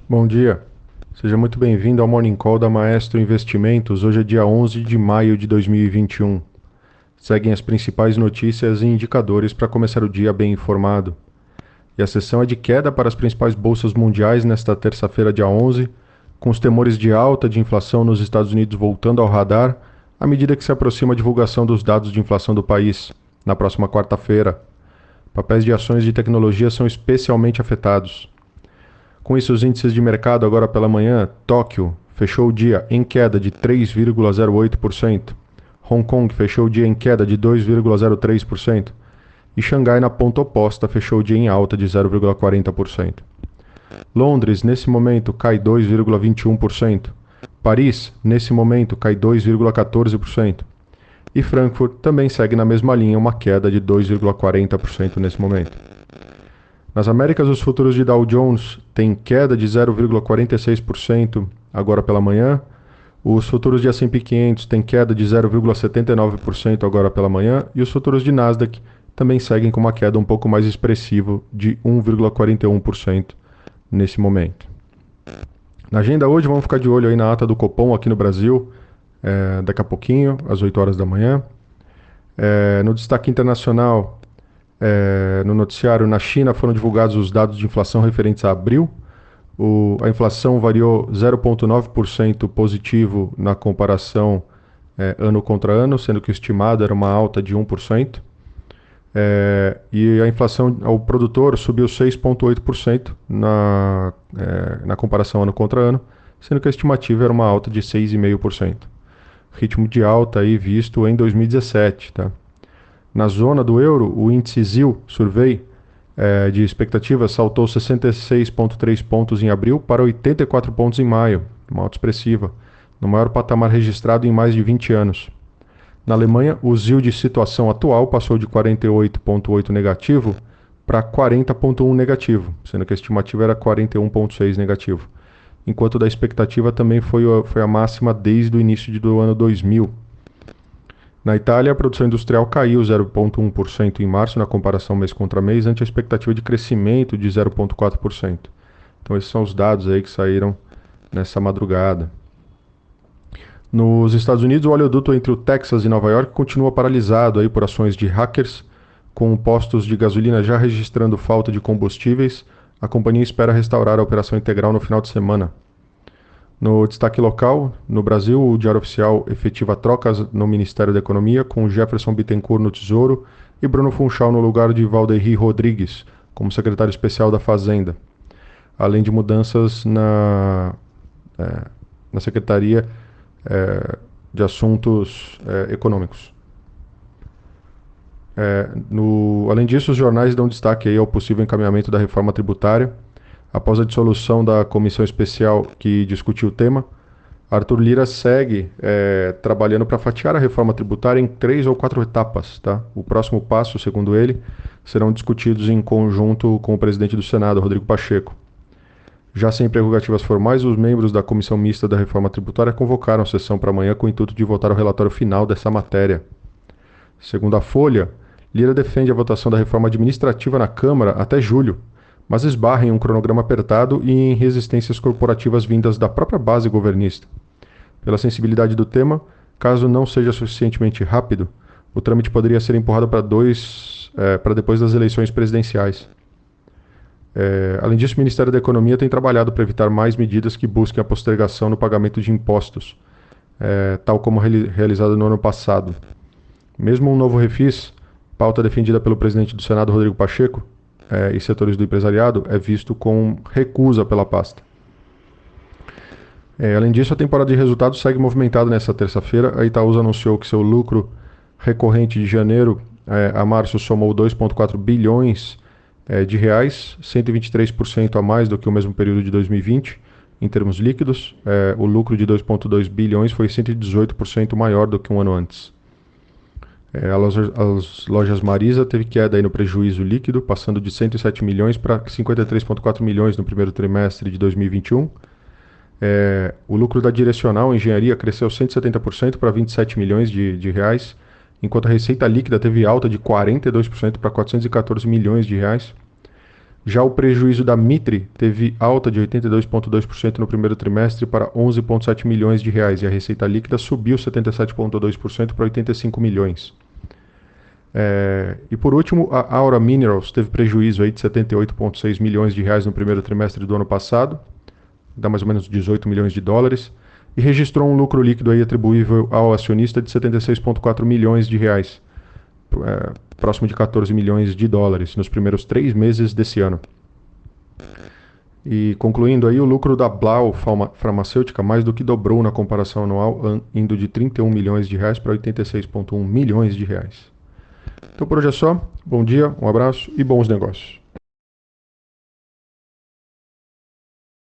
Bom dia, seja muito bem-vindo ao Morning Call da Maestro Investimentos. Hoje é dia 11 de maio de 2021. Seguem as principais notícias e indicadores para começar o dia bem informado. E a sessão é de queda para as principais bolsas mundiais nesta terça-feira, dia 11, com os temores de alta de inflação nos Estados Unidos voltando ao radar à medida que se aproxima a divulgação dos dados de inflação do país, na próxima quarta-feira. Papéis de ações de tecnologia são especialmente afetados. Com isso, os índices de mercado agora pela manhã, Tóquio fechou o dia em queda de 3,08%, Hong Kong fechou o dia em queda de 2,03% e Xangai, na ponta oposta, fechou o dia em alta de 0,40%. Londres, nesse momento, cai 2,21%, Paris, nesse momento, cai 2,14% e Frankfurt também segue na mesma linha, uma queda de 2,40% nesse momento. Nas Américas, os futuros de Dow Jones têm queda de 0,46% agora pela manhã. Os futuros de S&P 500 têm queda de 0,79% agora pela manhã. E os futuros de Nasdaq também seguem com uma queda um pouco mais expressiva de 1,41% nesse momento. Na agenda hoje, vamos ficar de olho aí na ata do Copom aqui no Brasil, daqui a pouquinho, às 8 horas da manhã. No destaque internacional, no noticiário, na China foram divulgados os dados de inflação referentes a abril. A inflação variou 0,9% positivo na comparação ano contra ano, sendo que o estimado era uma alta de 1%. E a inflação ao produtor subiu 6,8% na comparação ano contra ano, sendo que a estimativa era uma alta de 6,5%. Ritmo de alta aí visto em 2017, tá? Na zona do euro, o índice ZIL Survey de expectativas saltou 66,3 pontos em abril para 84 pontos em maio, uma alta expressiva, no maior patamar registrado em mais de 20 anos. Na Alemanha, o ZIL de situação atual passou de 48,8 negativo para 40,1 negativo, sendo que a estimativa era 41,6 negativo, enquanto da expectativa também foi a máxima desde o início do ano 2000. Na Itália, a produção industrial caiu 0,1% em março na comparação mês contra mês, ante a expectativa de crescimento de 0,4%. Então esses são os dados aí que saíram nessa madrugada. Nos Estados Unidos, o oleoduto entre o Texas e Nova York continua paralisado aí por ações de hackers, com postos de gasolina já registrando falta de combustíveis. A companhia espera restaurar a operação integral no final de semana. No destaque local, no Brasil, o Diário Oficial efetiva trocas no Ministério da Economia, com Jefferson Bittencourt no Tesouro e Bruno Funchal no lugar de Valdeir Rodrigues, como secretário especial da Fazenda, além de mudanças na Secretaria de Assuntos Econômicos. Além disso, os jornais dão destaque aí ao possível encaminhamento da reforma tributária. Após a dissolução da comissão especial que discutiu o tema, Arthur Lira segue trabalhando para fatiar a reforma tributária em 3 ou 4 etapas. Tá? O próximo passo, segundo ele, serão discutidos em conjunto com o presidente do Senado, Rodrigo Pacheco. Já sem prerrogativas formais, os membros da comissão mista da reforma tributária convocaram a sessão para amanhã com o intuito de votar o relatório final dessa matéria. Segundo a Folha, Lira defende a votação da reforma administrativa na Câmara até julho, mas esbarra em um cronograma apertado e em resistências corporativas vindas da própria base governista. Pela sensibilidade do tema, caso não seja suficientemente rápido, o trâmite poderia ser empurrado para depois das eleições presidenciais. Além disso, o Ministério da Economia tem trabalhado para evitar mais medidas que busquem a postergação no pagamento de impostos, tal como realizado no ano passado. Mesmo um novo refis, pauta defendida pelo presidente do Senado, Rodrigo Pacheco, e setores do empresariado, é visto com recusa pela pasta. Além disso, a temporada de resultados segue movimentada nesta terça-feira. A Itaúsa anunciou que seu lucro recorrente de janeiro a março somou 2,4 bilhões de reais, 123% a mais do que o mesmo período de 2020, em termos líquidos. O lucro de 2,2 bilhões foi 118% maior do que um ano antes. As lojas Marisa teve queda aí no prejuízo líquido, passando de 107 milhões para 53,4 milhões no primeiro trimestre de 2021. O lucro da Direcional Engenharia cresceu 170% para 27 milhões de reais, enquanto a receita líquida teve alta de 42% para 414 milhões de reais. Já o prejuízo da Mitre teve alta de 82,2% no primeiro trimestre para 11,7 milhões de reais e a receita líquida subiu 77,2% para 85 milhões. E por último, a Aura Minerals teve prejuízo aí de 78,6 milhões de reais no primeiro trimestre do ano passado, dá mais ou menos 18 milhões de dólares, e registrou um lucro líquido aí atribuível ao acionista de 76,4 milhões de reais, próximo de 14 milhões de dólares nos primeiros 3 meses desse ano. E concluindo aí, o lucro da Blau Farmacêutica mais do que dobrou na comparação anual, indo de 31 milhões de reais para 86,1 milhões de reais. Então por hoje é só. Bom dia, um abraço e bons negócios.